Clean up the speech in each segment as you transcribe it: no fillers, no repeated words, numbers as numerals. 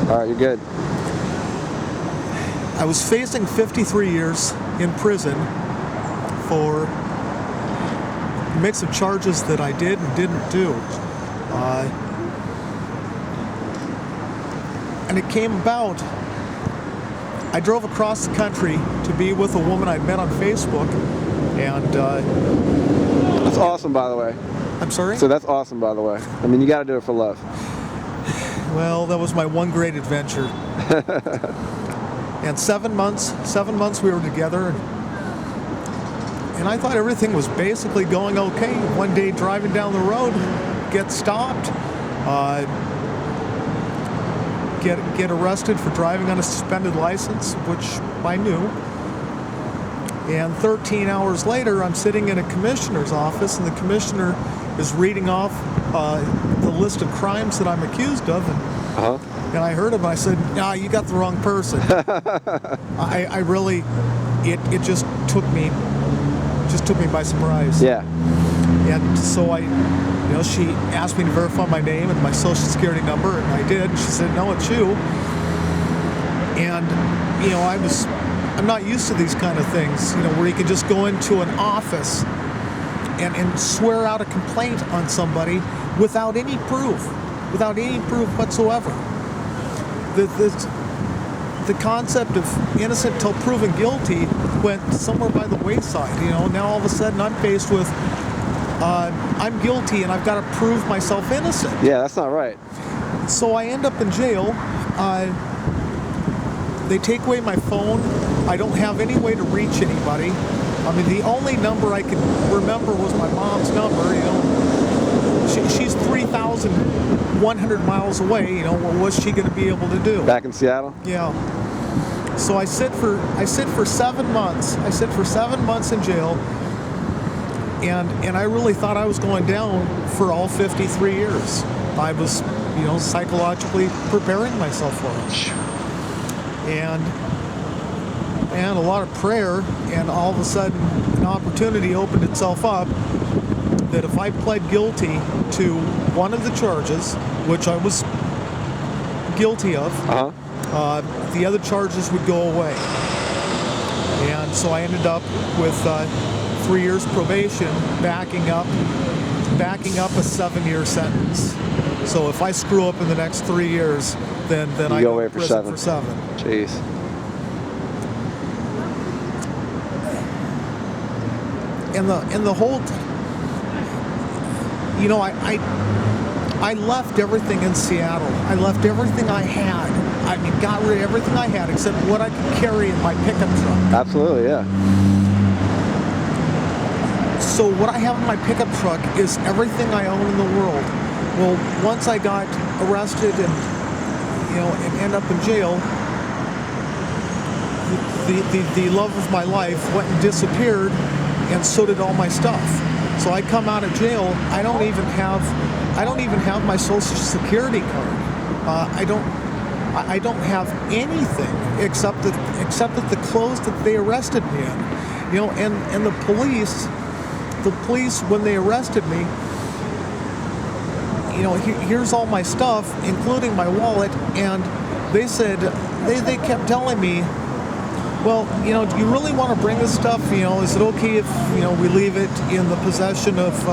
All right, you're good. I was facing 53 years in prison for a mix of charges that I did and didn't do. And it came about, I drove across the country to be with a woman I'd met on Facebook, and that's awesome, by the way. I'm sorry? So that's awesome, by the way. I mean, you got to do it for love. Well, that was my one great adventure. And 7 months we were together, and I thought everything was basically going okay. One day driving down the road, get stopped, get arrested for driving on a suspended license, which I knew. And 13 hours later, I'm sitting in a commissioner's office, and the commissioner is reading off the list of crimes that I'm accused of. And I heard him, and I said, "Nah, you got the wrong person." I really, it just took me by surprise. Yeah. And so she asked me to verify my name and my social security number, and I did. She said, "No, it's you." And I'm not used to these kind of things, where you can just go into an office and swear out a complaint on somebody without any proof whatsoever. The concept of innocent till proven guilty went somewhere by the wayside. Now all of a sudden I'm faced with I'm guilty and I've got to prove myself innocent. Yeah, that's not right. So I end up in jail. They take away my phone. I don't have any way to reach anybody. I mean, the only number I could remember was my mom's number. She's 3,100 miles away. What was she going to be able to do? Back in Seattle? Yeah. So I sit for 7 months. I sit for 7 months in jail, and I really thought I was going down for all 53 years. I was, psychologically preparing myself for it. And a lot of prayer, and all of a sudden an opportunity opened itself up that if I pled guilty to one of the charges, which I was guilty of, the other charges would go away. And so I ended up with 3 years probation, backing up a 7-year sentence. So if I screw up in the next 3 years, then I go to prison for 7. Jeez. And the whole, I left everything in Seattle. I left everything I had. I mean, got rid of everything I had except what I could carry in my pickup truck. Absolutely, yeah. So what I have in my pickup truck is everything I own in the world. Well, once I got arrested and end up in jail, the love of my life went and disappeared, and so did all my stuff. So I come out of jail. I don't even have my Social Security card. I don't have anything except that the clothes that they arrested me in. And the police when they arrested me, here's all my stuff, including my wallet, and they said they kept telling me, well, do you really want to bring this stuff? Is it okay if we leave it in the possession of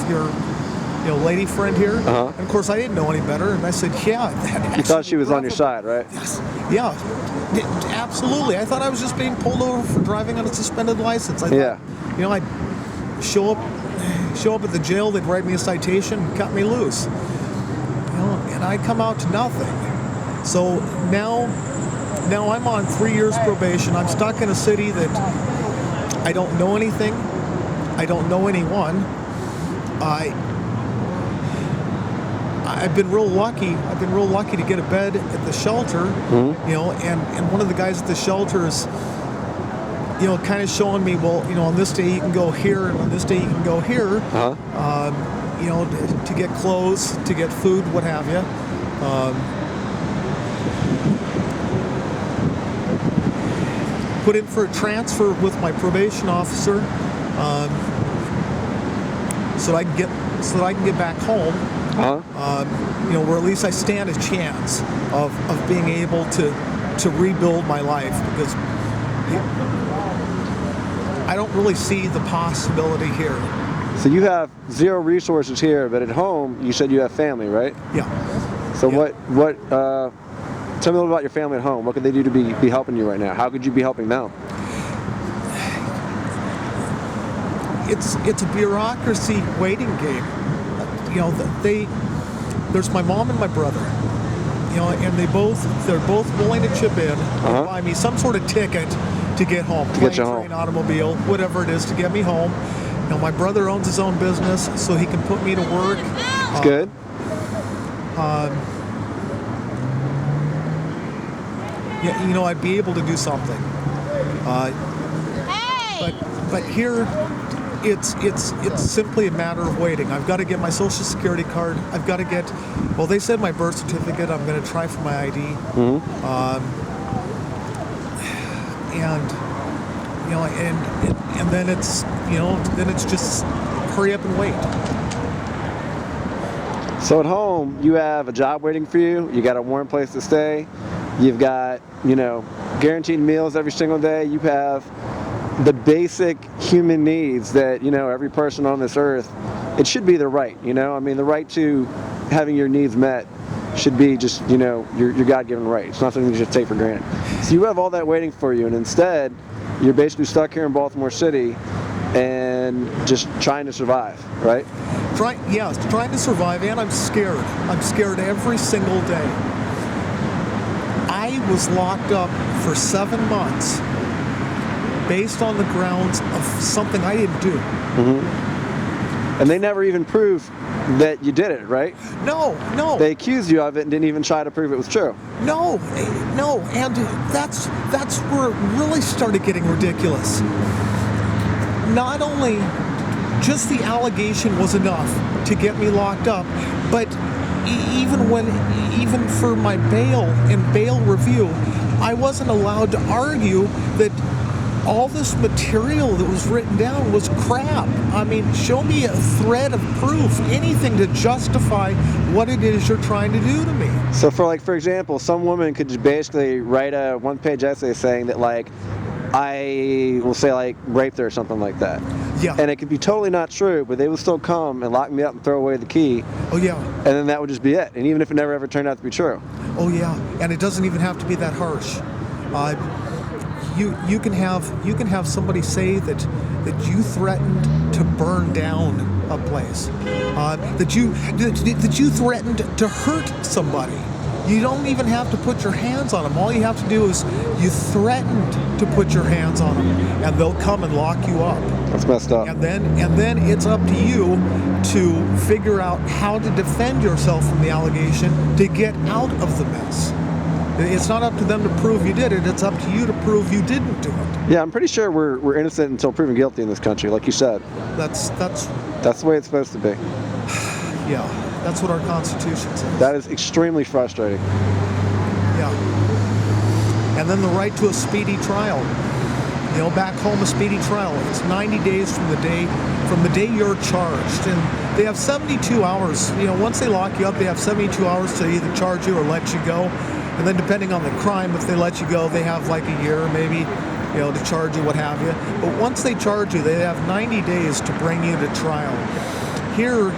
your lady friend here? And of course I didn't know any better, and I said, yeah. You thought she was on your side, right? Yes. Yeah, absolutely. I thought I was just being pulled over for driving on a suspended license. I thought, I'd show up at the jail, they'd write me a citation and cut me loose. And I come out to nothing. So now I'm on 3 years probation. I'm stuck in a city that I don't know anything. I don't know anyone. I've been real lucky. I've been real lucky to get a bed at the shelter. And one of the guys at the shelter is, kind of showing me, well, on this day you can go here, and on this day you can go here. To get clothes, to get food, what have you. Put in for a transfer with my probation officer, so that I can get back home. Where at least I stand a chance of being able to rebuild my life, because I don't really see the possibility here. So you have zero resources here, but at home you said you have family, right? Yeah. So Yeah. tell me a little about your family at home. What could they do to be helping you right now? How could you be helping them? It's a bureaucracy waiting game. There's my mom and my brother, and they're both willing to chip in and buy me some sort of ticket to get home. To get you home. Train, automobile, whatever it is, to get me home. My brother owns his own business, so he can put me to work. That's good. I'd be able to do something. But here, it's simply a matter of waiting. I've got to get my Social Security card. I've got to get, they said my birth certificate. I'm going to try for my ID. And then it's just hurry up and wait. So at home, you have a job waiting for you. You got a warm place to stay. You've got, guaranteed meals every single day. You have the basic human needs that, every person on this earth, it should be the right, the right to having your needs met should be just, your God-given right. It's not something you just take for granted. So you have all that waiting for you, and instead, you're basically stuck here in Baltimore City and just trying to survive, right? Trying to survive, and I'm scared. I'm scared every single day. I was locked up for 7 months based on the grounds of something I didn't do. And they never even proved that you did it, right? No. They accused you of it and didn't even try to prove it was true. No, and that's where it really started getting ridiculous. Not only just the allegation was enough to get me locked up, but even for my bail and bail review, I wasn't allowed to argue that all this material that was written down was crap. I mean, show me a thread of proof, anything to justify what it is you're trying to do to me. So for example, some woman could just basically write a one-page essay saying that I will say raped her or something like that. Yeah. And it could be totally not true, but they would still come and lock me up and throw away the key. Oh yeah. And then that would just be it. And even if it never ever turned out to be true. Oh yeah. And it doesn't even have to be that harsh. You can have somebody say that you threatened to burn down a place, that you threatened to hurt somebody. You don't even have to put your hands on them. All you have to do is you threatened to put your hands on them, and they'll come and lock you up. That's messed up. And then it's up to you to figure out how to defend yourself from the allegation to get out of the mess. It's not up to them to prove you did it. It's up to you to prove you didn't do it. Yeah, I'm pretty sure we're innocent until proven guilty in this country, like you said. That's the way it's supposed to be. Yeah, that's what our Constitution says. That is extremely frustrating. Yeah. And then the right to a speedy trial. Back home, a speedy trial. It's 90 days from the day you're charged, and they have 72 hours. Once they lock you up, they have 72 hours to either charge you or let you go. And then depending on the crime, if they let you go, they have a year maybe, to charge you, what have you. But once they charge you, they have 90 days to bring you to trial. Here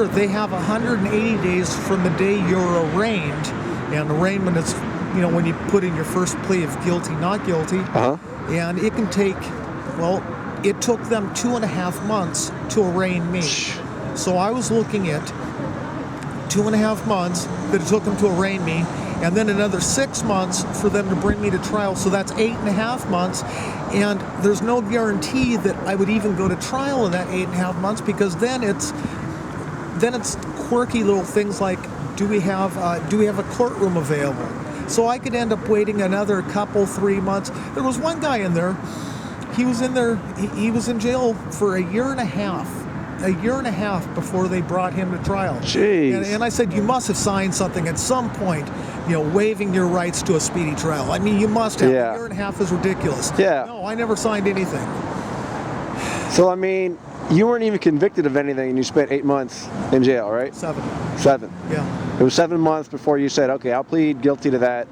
they have 180 days from the day you're arraigned. And arraignment is, when you put in your first plea of guilty, not guilty. And it can take, it took them 2.5 months to arraign me. So I was looking at 2.5 months that it took them to arraign me, and then another 6 months for them to bring me to trial. So that's 8.5 months, and there's no guarantee that I would even go to trial in that 8.5 months, because then it's quirky little things like, do we have a courtroom available? So I could end up waiting another 3 months. There was one guy in there. He was in jail for a year and a half before they brought him to trial. Jeez. And I said, you must have signed something at some point, waiving your rights to a speedy trial. I mean, you must have. Yeah. A year and a half is ridiculous. Yeah. No, I never signed anything. So, I mean, you weren't even convicted of anything, and you spent 8 months in jail, right? 7. 7. Yeah. It was 7 months before you said, okay, I'll plead guilty to that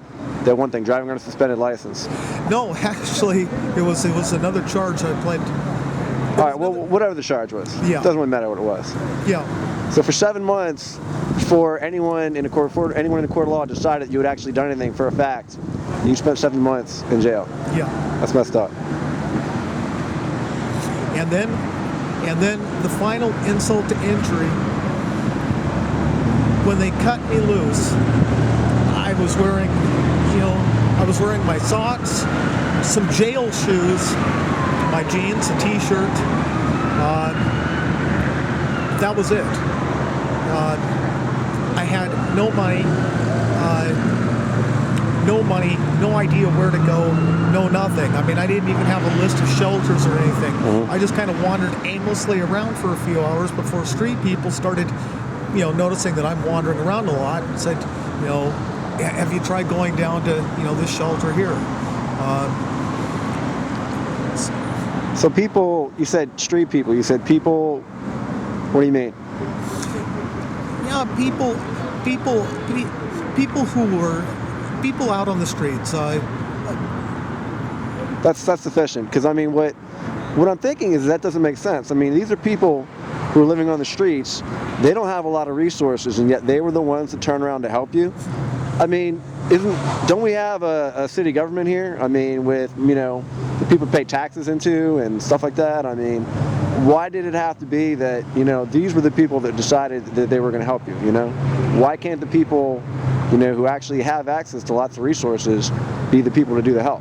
one thing, driving on a suspended license. No, actually, it was another charge I pled. All right, well, whatever the charge was. Yeah. It doesn't really matter what it was. Yeah. So for 7 months, before anyone in the court of law decided you had actually done anything for a fact, you spent 7 months in jail. Yeah. That's messed up. And then the final insult to injury, when they cut me loose, I was wearing my socks, some jail shoes, my jeans, a t-shirt. That was it. I had no money, no idea where to go, no nothing. I mean, I didn't even have a list of shelters or anything. Mm-hmm. I just kind of wandered aimlessly around for a few hours before street people started, noticing that I'm wandering around a lot and said, have you tried going down to, this shelter here? So people, you said street people, you said people, what do you mean? Yeah, people out on the streets. That's sufficient, because I mean, what I'm thinking is that doesn't make sense. I mean, these are people who are living on the streets. They don't have a lot of resources, and yet they were the ones that turn around to help you. I mean, don't we have a city government here? I mean, with, the people pay taxes into and stuff like that. I mean, why did it have to be that, these were the people that decided that they were going to help you, Why can't the people, who actually have access to lots of resources be the people to do the help?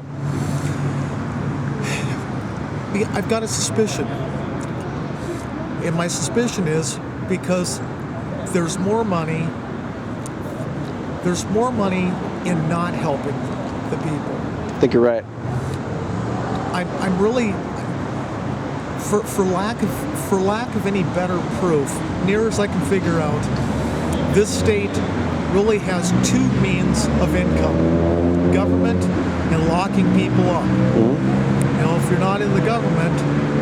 I've got a suspicion. And my suspicion is because there's more money in not helping the people. I think you're right. I'm really, for lack of any better proof, near as I can figure out, this state really has 2 means of income: government and locking people up. Mm-hmm. If you're not in the government,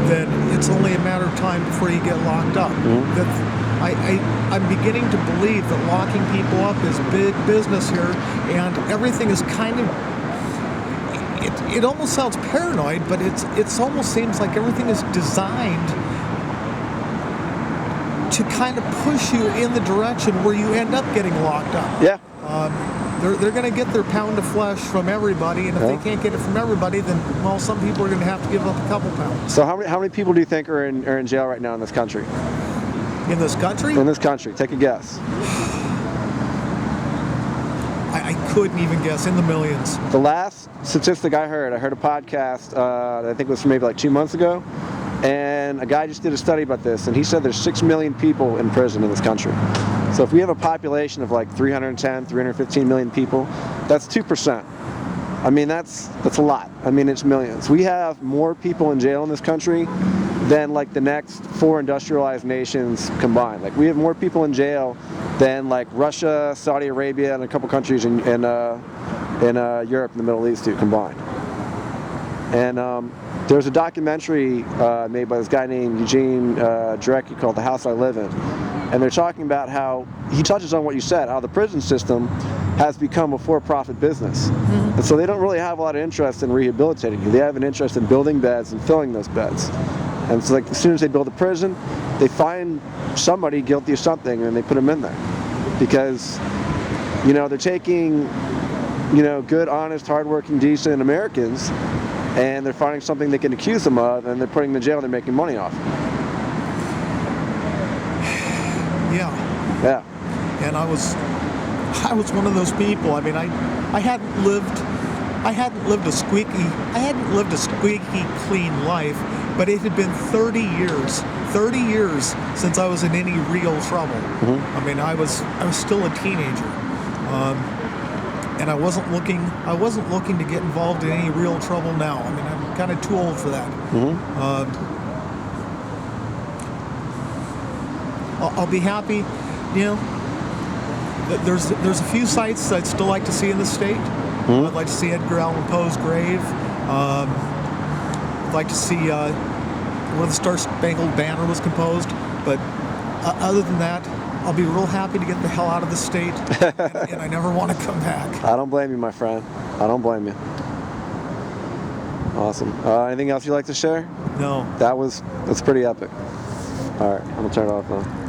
then it's only a matter of time before you get locked up. Mm-hmm. I'm beginning to believe that locking people up is big business here, and everything is kind of, it almost sounds paranoid, but it almost seems like everything is designed to kind of push you in the direction where you end up getting locked up. Yeah. They're going to get their pound of flesh from everybody, and if they can't get it from everybody, then, well, some people are going to have to give up a couple pounds. So how many people do you think are in jail right now in this country? In this country? In this country. Take a guess. I couldn't even guess. In the millions. The last statistic I heard a podcast, I think it was from maybe like 2 months ago, and a guy just did a study about this, and he said there's 6 million people in prison in this country. So if we have a population of like 310, 315 million people, that's 2%. I mean, that's a lot. I mean, it's millions. We have more people in jail in this country than like the next 4 industrialized nations combined. Like, we have more people in jail than like Russia, Saudi Arabia, and a couple countries in Europe and the Middle East combined. And there's a documentary made by this guy named Eugene Drecke called The House I Live In. And they're talking about how, he touches on what you said, how the prison system has become a for-profit business. Mm-hmm. And so they don't really have a lot of interest in rehabilitating you. They have an interest in building beds and filling those beds. And so like as soon as they build a prison, they find somebody guilty of something and they put them in there. Because, they're taking, good, honest, hardworking, decent Americans, and they're finding something they can accuse them of, and they're putting them in jail and they're making money off. Yeah. And I was one of those people. I mean, I hadn't lived a squeaky clean life, but it had been 30 years since I was in any real trouble. Mm-hmm. I mean, I was still a teenager, and I wasn't looking to get involved in any real trouble now. I mean, I'm kind of too old for that. Mm-hmm. I'll be happy. There's a few sites I'd still like to see in the state. Mm-hmm. I'd like to see Edgar Allan Poe's grave. I'd like to see where the Star Spangled Banner was composed. But other than that, I'll be real happy to get the hell out of the state, and I never want to come back. I don't blame you, my friend. I don't blame you. Awesome. Anything else you'd like to share? No. That's pretty epic. All right, I'm gonna turn it off now.